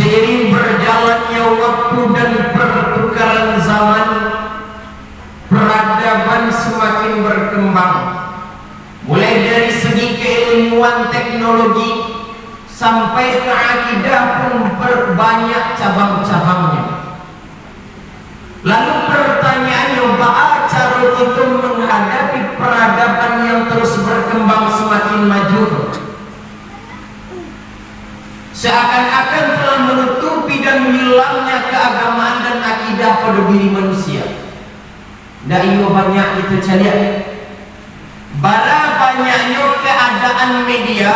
Seiring berjalannya waktu dan pertukaran zaman, peradaban semakin berkembang, mulai dari segi keilmuan teknologi sampai ke akidah pun berbanyak cabang-cabangnya. Lalu pertanyaannya, bagaimana cara kita menghadapi peradaban yang terus berkembang semakin maju? Seakan-akan telah menutupi dan menghilangnya keagamaan dan akidah pada diri manusia. Dah iyo banyak kita cari. Bara banyaknya keadaan media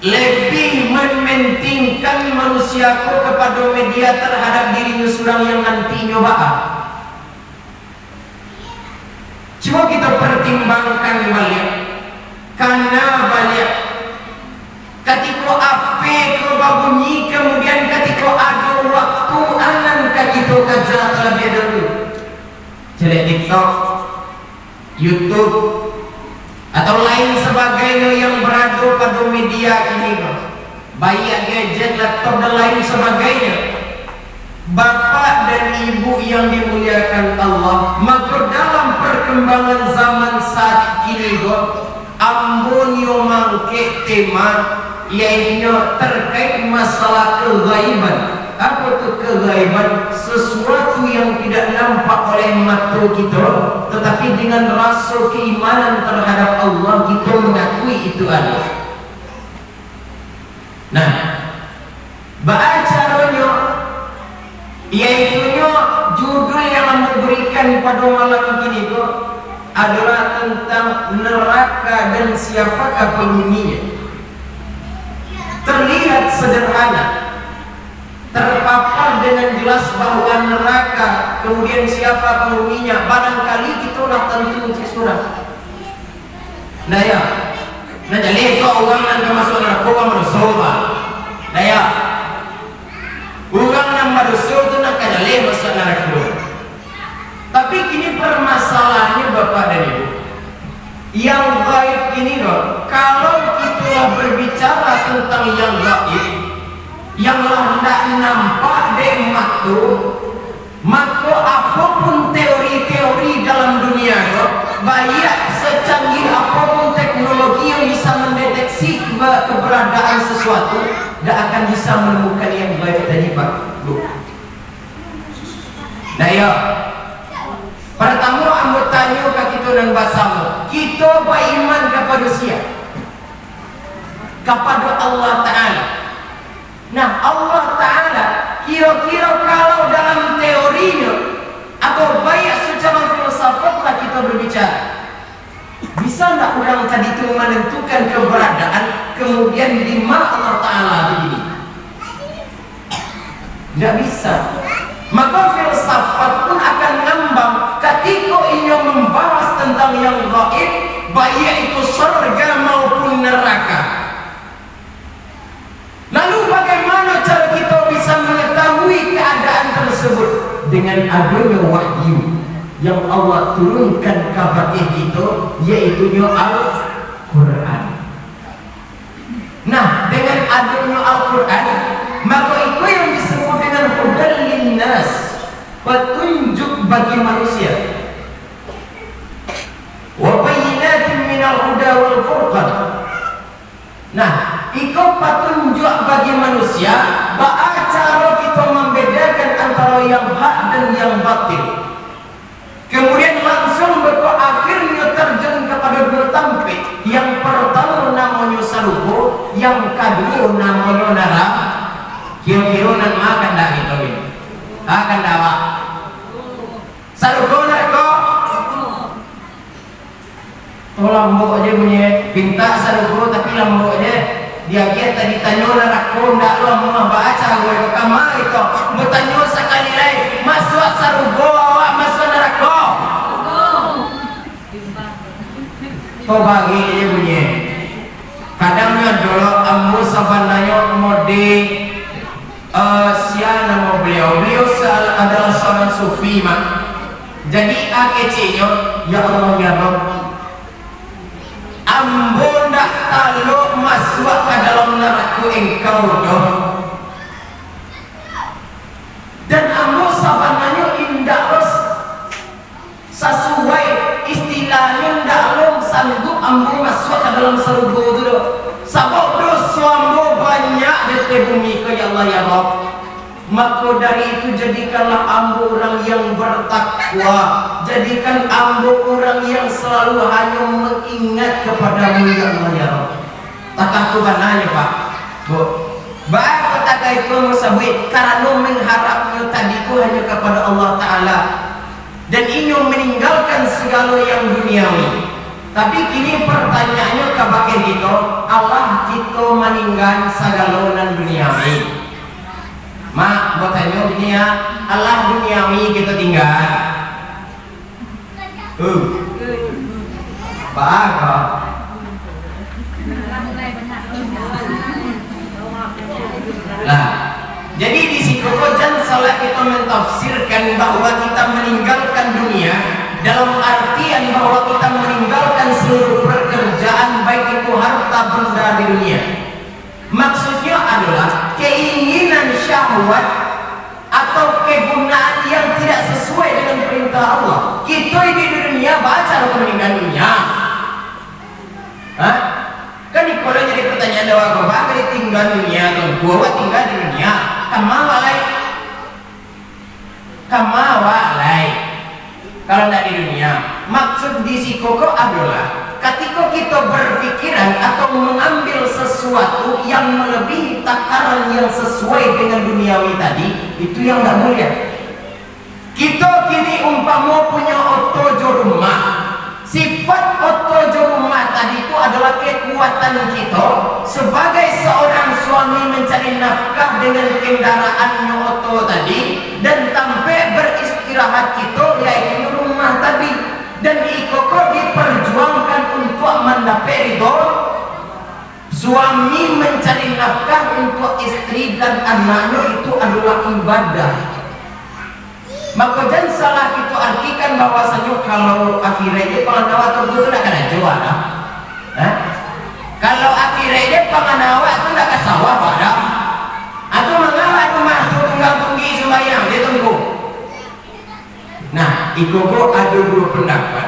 lebih mementingkan manusiaku kepada media terhadap dirinya surang yang nantinya bakal. Coba kita pertimbangkan balik, karena balik ketika ape ke babunyi, kemudian ketika ada waktu anan kita kerja terlebih dahulu. Jadi TikTok, YouTube, atau lain sebagainya yang berada pada media ini, baik gadget, laptop dan lain sebagainya. Bapak dan ibu yang dimuliakan Allah, maka dalam perkembangan zaman saat ini, ambonio mangke tema yaitu terkait masalah keghaiban. Apa itu keghaiban? Sesuatu yang tidak nampak oleh mata kita, tetapi dengan rasa keimanan terhadap Allah kita mengakui itu ada. Nah, bagaimana caranya? Yaitu judul yang memberikan pada malam ini adalah tentang neraka dan siapakah penghuninya. Terlihat sederhana, terpapar dengan jelas bahwa neraka, kemudian siapa penghuninya, barangkali kita nak tentu surah. Nah ya, nah jadi kau orang yang masuk neraka orang bersoba. Nah ya, orang yang bersoba itu nak jadi masuk neraka. Tapi kini permasalahannya Bapak dan Ibu, yang gaib ini kalau kita berbicara tentang yang gaib, yang tidak nampak di mata, maka apapun teori-teori dalam dunia, baik secanggih apapun teknologi yang bisa mendeteksi keberadaan sesuatu, tidak akan bisa menemukan yang gaib tadi Pak Bu. Nah ya, pertama ambo tanya ke kita dan bahasamu, kita beriman kepada siapa? Kepada Allah Ta'ala. Nah, Allah Ta'ala kira-kira kalau dalam teorinya atau baik secara filsafatlah kita berbicara, bisa tidak orang tadi itu menentukan keberadaan kemudian di mana Allah Ta'ala begini? Tidak bisa. Maka filsafat pun akan ngambang ketika ia membahas tentang yang gaib, baik itu surga maupun neraka. Lalu bagaimana cara kita bisa mengetahui keadaan tersebut? Dengan adanya wahyu yang Allah turunkan kepada kita, yaitu Al-Quran. Nah, dengan adanya Al-Quran, maka itu yang disebut dengan hudan linnas, petunjuk bagi manusia. Wa bayyinatin minal huda wal furqan. Nah, itu petunjuk bagi manusia, bagaimana cara kita membedakan antara yang hak dan yang batil. Kemudian langsung akhirnya terjun kepada dua tampik. Yang pertama namanya saluko, yang kedua namanya neraka. Kira-kira nak makan dah kita ini. Akan dapat. Saluko neraka. Tolong mbok aja punya pinta saluko tapi lambok aja. Dia tadi tanya neraka ndak lo mau baca gue kamar itu. Bertanya sekali lagi, masuk saluko awak masuk neraka. Kau bagi aja punya. Kadangnya dulu ambo sabananya mode siapa nama beliau adalah seorang sufi mak. Jadi akecinya ya Allah ya Rabb, ambo ndak tahu masuk ke dalam neraka engkau doh. ke bumi ke ya Allah ya Rabb. Maka dari itu jadikanlah ambo orang yang bertakwa, jadikan ambo orang yang selalu hanya mengingat kepadamu ya Allah ya Rabb. Takah tuhananya Pak Bu Bapak takah itu musabit karena mengharapnya tadi itu hanya kepada Allah Ta'ala dan ingin meninggalkan segala yang duniawi. Tapi kini pertanyaannya kebagian kita, Allah kita meninggal segala yang duniawi. Mak, buat tanya gini ya, Allah duniawi kita tinggal. Bapak. Nah, jadi di situ jangan salah kita mentafsirkan bahwa kita meninggalkan dunia dalam artian bahwa kita meninggalkan seluruh pekerjaan baik itu harta benda di dunia. Maksudnya adalah keinginan syahwat atau kegunaan yang tidak sesuai dengan perintah Allah. Kita di dunia baca meninggal dunia. Hah? Kan kalau jadi pertanyaan doa bapak dari tinggal dunia atau gua tinggal di dunia kamawalai kalau tidak di dunia. Maksud di sikoko adalah ketika kita berpikiran atau mengambil sesuatu yang melebihi takaran yang sesuai dengan duniawi tadi, itu yang tidak mulia. Kita kini umpama punya otojo rumah. Sifat otojo rumah tadi itu adalah kekuatan kita sebagai seorang suami mencari nafkah dengan kendaraannya oto tadi dan sampai beristirahat kita yaitu rumah tadi dan ikoko diperjuangkan untuk mendapat ridho suami mencari nafkah untuk istri dan anaknya itu adalah ibadah. Maka jangan salah kita artikan bahwasanya kalau akhirnya penganawa tentu tidak akan jual. Kalau akhirnya penganawa itu tidak ke sawah pada atau mengawal rumah itu tunggang tunggi sembahyang dia tunggu. Nah, ikoko ada dua pendapat.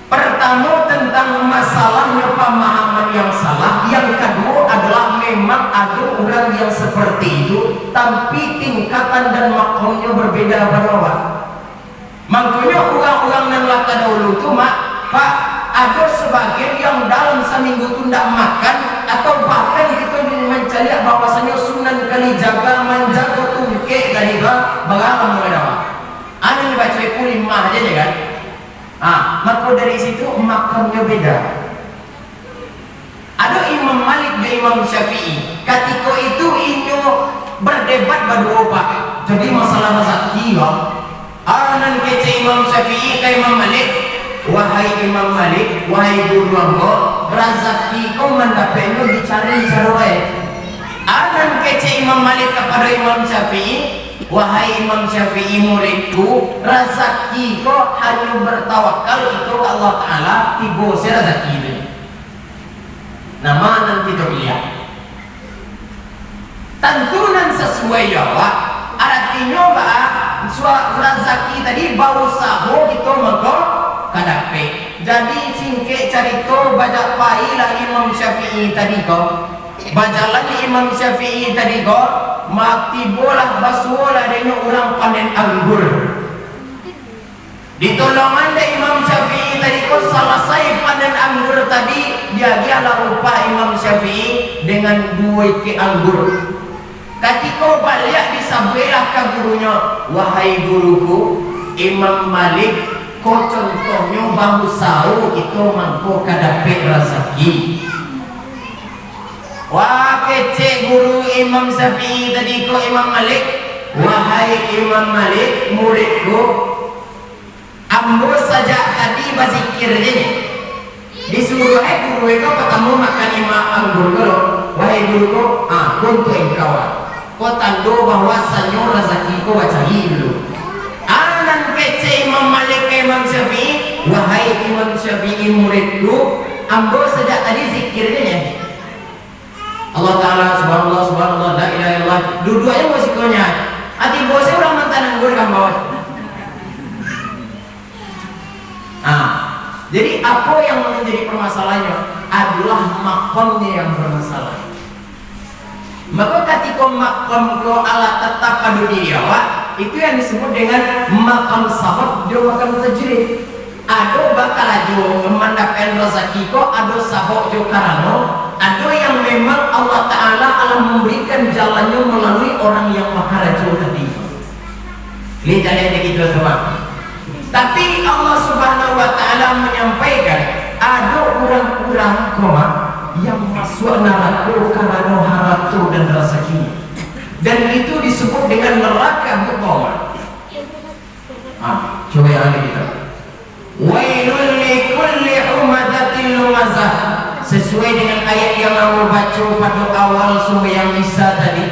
Pertama tentang masalahnya pemahaman yang salah. Yang kedua adalah memang ada orang yang seperti itu, tapi tingkatan dan makomnya berbeda berbeda. Makanya orang-orang yang laka dahulu itu Pak, ada sebagian yang dalam seminggu itu tidak makan atau bahkan kita mencari bahwasanya sunan kali jaga menjaga tungke dari bagaimana mengenal. Ada yang baca lima aja kan? Maka dari situ makamnya beda. Ada Imam Malik dan Imam Syafi'i. Ketika itu inyo berdebat berdua Pak. Jadi masalah rezeki ya. Anan kece Imam Syafi'i ke Imam Malik. Wahai Imam Malik, wahai guru aku, rezeki kau mendapatnya dicari wae. Anan kece Imam Malik kepada Imam Syafi'i. Wahai Imam Syafi'i muridku, rezeki kau hanya bertawakal itu ke Allah Ta'ala tiba rezeki ini. Nama nanti kita lihat. Tentunan sesuai jawab. Artinya Pak, rezeki tadi bau saho gitu maka kadape. Jadi singke carito baca pailah Imam Syafi'i tadi kau. Bacalah Imam Syafi'i tadi kau. Mati bolah basulah dengan orang panen anggur. Ditolongan dari Imam Syafi'i tadi kau selesai panen anggur tadi dia rupa Imam Syafi'i dengan dua ke anggur. Ketika balik disampaikan ke gurunya, wahai guruku Imam Malik, kau contohnya bahu sahu itu mangko kadapet rezeki. Wah kece guru Imam Syafi'i tadi kau Imam Malik, wahai Imam Malik muridku, ambo saja tadi berzikir ini disuruh guru itu ketemu makan imam anggur dulu. Wahai guruku, kuntu engkau kau tando bahwasannya rezeki kau cari dulu. Anan kece Imam Malik ke Imam Syafi'i, wahai Imam Syafi'i muridku, ambo saja tadi zikirnya Allah Ta'ala subhanallah subhanallah la ilaha illallah dua-duanya musikonya hati bosnya orang mantan anggur kan bawah. Jadi apa yang menjadi permasalahannya adalah makomnya yang bermasalah. Maka ketika makam ko ala tetap pada diri awak, itu yang disebut dengan makam sabab dan makam tajrid. Ada bakal ajo memandapkan rezeki ko, ada sabab jo karano, ada yang memang Allah Ta'ala alam memberikan jalannya melalui orang yang makarajo tadi. Lihat kalian begitu teman. Tapi Allah Subhanahu Wa Ta'ala menyampaikan ada orang-orang koma yang masuk neraka karena haratu dan rezeki, dan itu disebut dengan neraka mutawar. Coba yang ada kita. Wailul likulli humadatil lumazah, sesuai dengan ayat yang kamu baca pada awal surah yang Nisa tadi.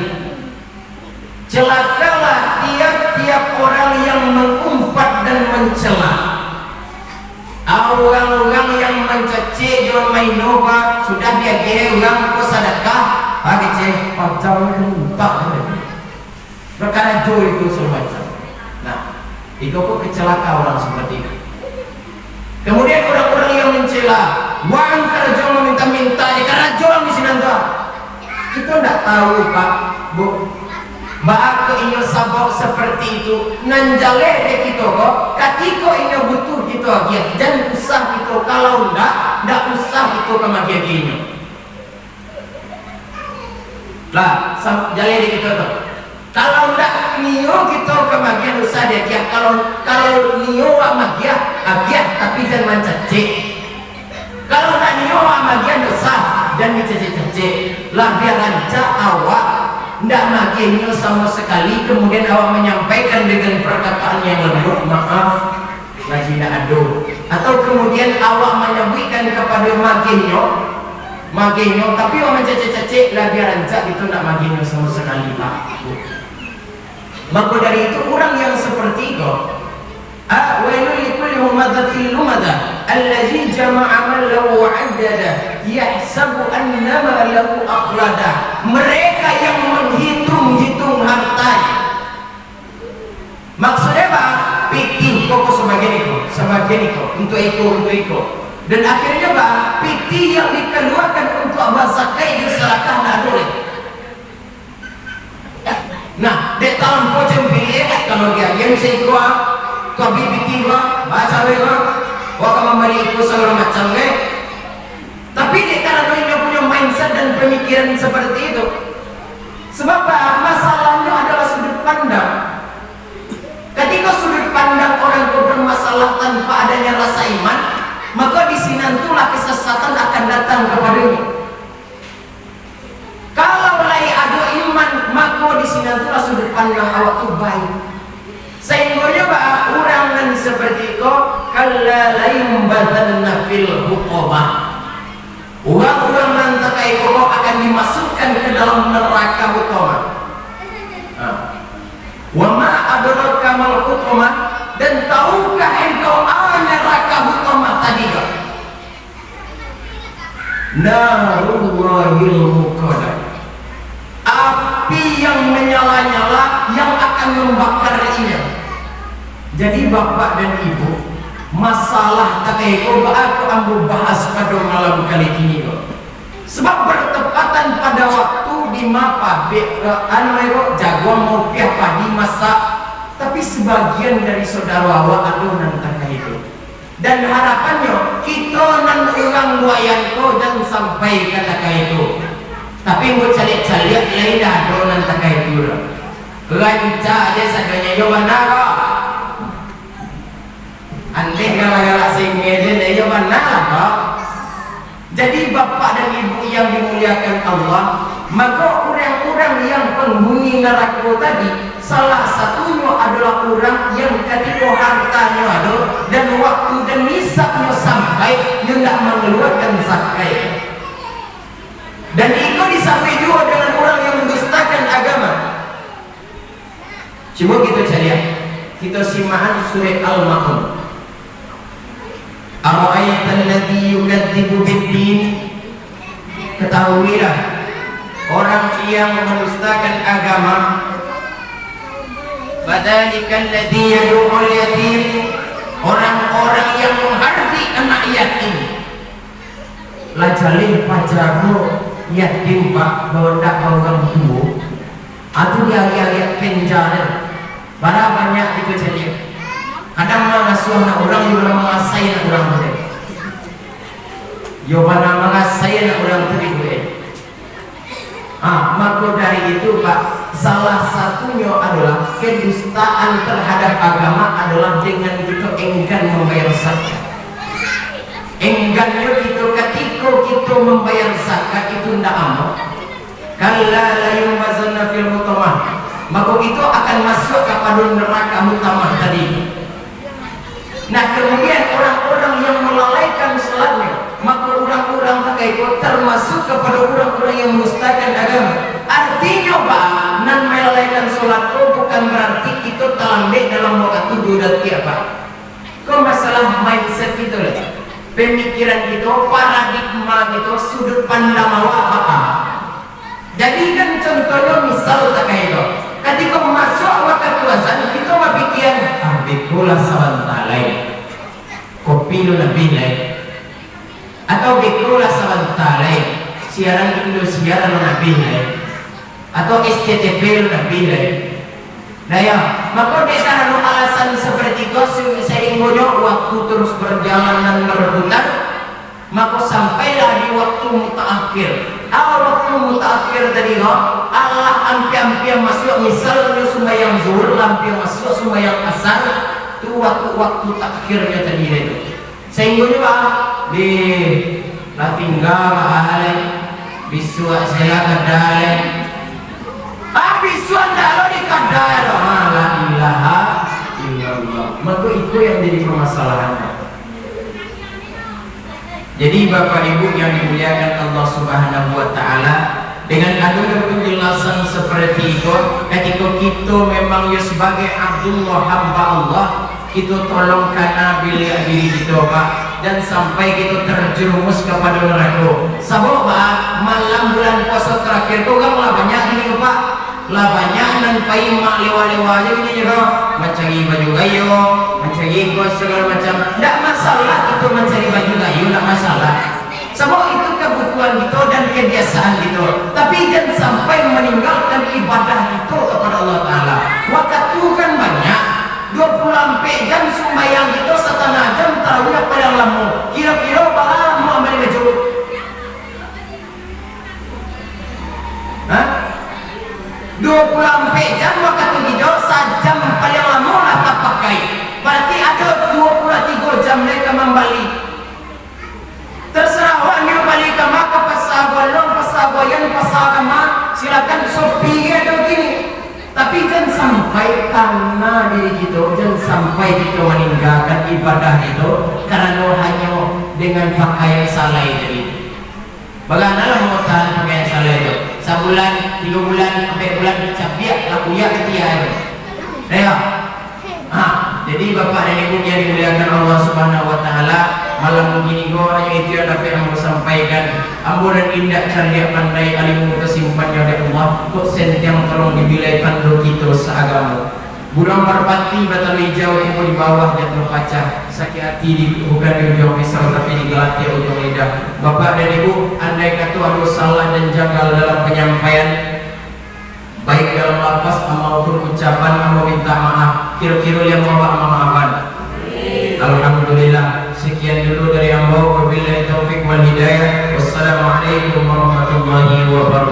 Celakalah tiap-tiap orang yang mengumpat dan mencela, orang-orang yang mencaci jual mainova. Sudah dia kira orang ko sedekah kece pacau tak perkara jo itu semacam. Nah, itu kok kecelaka orang seperti itu. Kemudian orang-orang yang mencela, wang kerja meminta-minta di karajo di sini anda. Kita tidak tahu Pak Bu, bahwa ini sabab seperti itu nanjale dek kita kok ketika ini butuh kita agiat dan usah kita, kalau tidak usah kita kemagian ini lah jale dek kita tuh. Kalau tidak niyo kita kemagian usah dek ya, kalau niyo wak magian agiat tapi jangan mencecek. Kalau tidak niyo wak magian usah dan dicecek-cecek lah, biar rancak awak tidak magiannya sama sekali, kemudian awak menyampaikan dengan perkataan yang lembut, maaf lagi tidak ada, atau kemudian awak menyebutkan kepada magiannya tapi awak mencecek-cecek lah, biar rancak itu tidak magiannya sama sekali Pak. Maka dari itu orang yang seperti itu, wailul likulli humadatil lumadah allazi jama'a malahu wa 'addada yahsabu annama lahu aqlada. Mereka yang menghitung-hitung hartanya. Maksudnya apa? Pikir kok sebagian itu untuk itu. Dan akhirnya apa? Pikir yang dikeluarkan untuk zakat diserahkan boleh. Nah, di tahun pocong pilih kalau dia yang seikwa kau pikir bahasa mereka wah memberi ikut segala macam tapi dia karena dia punya mindset dan pemikiran seperti itu. Sebab masalahnya adalah sudut pandang. Ketika sudut pandang orang itu bermasalah tanpa adanya rasa iman, maka di sini itulah kesesatan akan datang kepadanya. Kalau mulai ada iman, maka di sini itulah sudut pandang awak itu baik. Sehingga orang yang seperti itu kalla laimbadanna fil huqabah. Orang-orang nanti itu akan dimasukkan ke dalam neraka huqabah. Wa ma adraka mal huqabah, dan tahukah engkau neraka huqabah tadi? Narullahil muqaddah, api yang menyala-nyala yang akan membakar ini. Jadi bapak dan ibu, masalah takeko aku ambil bahas pada malam kali ini sebab bertepatan pada waktu di mapa jagoan mau piah padi masak, tapi sebagian dari saudara awak adonan takeko, dan harapannya kita nan orang wayanko dan sampai kata itu. Tapi mau cari-cari lain dah adonan takeko lanca aja saganya jawaban apa aneh galak-galak sehingga dia mana apa. Jadi bapak dan ibu yang dimuliakan Allah, maka orang-orang yang penghuni neraka tadi salah satunya adalah orang yang ketika hartanya ada dan waktu dan nisabnya sampai hendak mengeluarkan zakat, dan itu disampai juga dengan orang yang mendustakan agama. Coba kita cari, kita simak surah Al-Ma'un. Ara'aital ladzi yukadzibu bid-din, ketahuilah orang yang mendustakan agama. Fadzalikal ladzi yad'ul yatim, orang-orang yang menghardi anak yatim. Lajalih pajago yatim pak bawa kau tumbuh atau dia penjara barang banyak itu saja. Kadang mengasuh anak orang juga mengasai anak orang tadi. Yo mana mengasai anak orang tadi gue. Maka dari itu pak, salah satunya adalah kedustaan terhadap agama adalah dengan kita enggan membayar zakat. Enggannya kita ketika kita membayar zakat itu tidak aman. Kalla la yumbazanna fil mutamah, maka itu akan masuk kepada neraka mutamah tadi. Nah kemudian orang-orang yang melalaikan salatnya, maka orang-orang terkait termasuk kepada orang-orang yang mendustakan agama. Artinya pak, nan melalaikan salat itu bukan berarti kita terlambat dalam waktu dan tiap. Kau masalah mindset itu lah. Pemikiran kita, paradigma kita, sudut pandang awak. Jadi kan contohnya misal tak kayak itu. Ketika masuk waktu puasa, kita berpikir, bikulah sawantalai, kopi lu lebih lain, atau bikulah sawantalai, siaran Indonesia lu lebih lain, atau SCTV lu lebih lain. Nah ya, maka dengan alasan seperti itu sehingga waktu terus berjalan dan berebutan, maka sampailah di waktu mutaakhir. Waktu mutaakhir tadi Allah hampir masuk, misalnya sembahyang zuhur hampir masuk sembahyang asar, itu waktu takhirnya tadi itu. Sehingga juga di latinggal mahal, biswa saya kadal. Biswa dalo di kadal, la ilaha illallah. Maka itu yang jadi permasalahannya. Jadi Bapak Ibu yang dimuliakan Allah Subhanahu wa taala, dengan adanya penjelasan seperti itu, ketika kita memang ya sebagai Abdullah hamba Allah, kita tolong karena bila diri kita Pak, dan sampai kita terjerumus kepada neraka. Sebab Pak, malam bulan puasa terakhir itu kan lah banyak ini Pak, lah banyak dan pai mak lewa-lewa aja ini juga mencari baju gayo, mencari kos segala macam. Tidak masalah itu mencari baju gayo, tidak masalah. Sebab itu kebutuhan kita dan kebiasaan kita. Tapi jangan sampai meninggalkan ibadah itu kepada Allah Taala. Waktu kan banyak, 24 jam sembahyang kita, setengah jam tarawih paling lama. Kira-kira berapa mau ambil baju? Hah? 24 jam waktu hijau, sejam paling lama lah tak pakai. Berarti ada 23 jam mereka membalik. Terserah awak ni balik ke maka pasaboyan, pasagama, silakan sopi atau gini. Tapi jangan sampai karena diri kita, jangan sampai kita meninggalkan ibadah itu karena hanya dengan pakaian salah itu. Bagaimana mau tahan pakaian salah itu? Sebulan, 3 bulan, 4 bulan dicapiak, lakuya ketiak. Jadi Bapak dan Ibu yang dimuliakan Allah Subhanahu wa taala, malam begini gua hanya itu yang dapat aku sampaikan. Ambo dan indah cerdik pandai alimu kesimpannya oleh Allah, kok sentiang tolong dibilai pandu kita seagama. Budang berpati batal hijau yang di bawah jatuh kaca, sakit hati di bukan di ujung pisau tapi di gelati ujung lidah. Bapak dan Ibu, andai kata ada salah dan janggal dalam penyampaian, baik dalam lafaz maupun ucapan, amba minta maaf. Kira-kira yang mau maafan. Alhamdulillah. Sekian dulu dari amba. Wabillahi taufiq wal hidayah. Wassalamualaikum warahmatullahi wabarakatuh.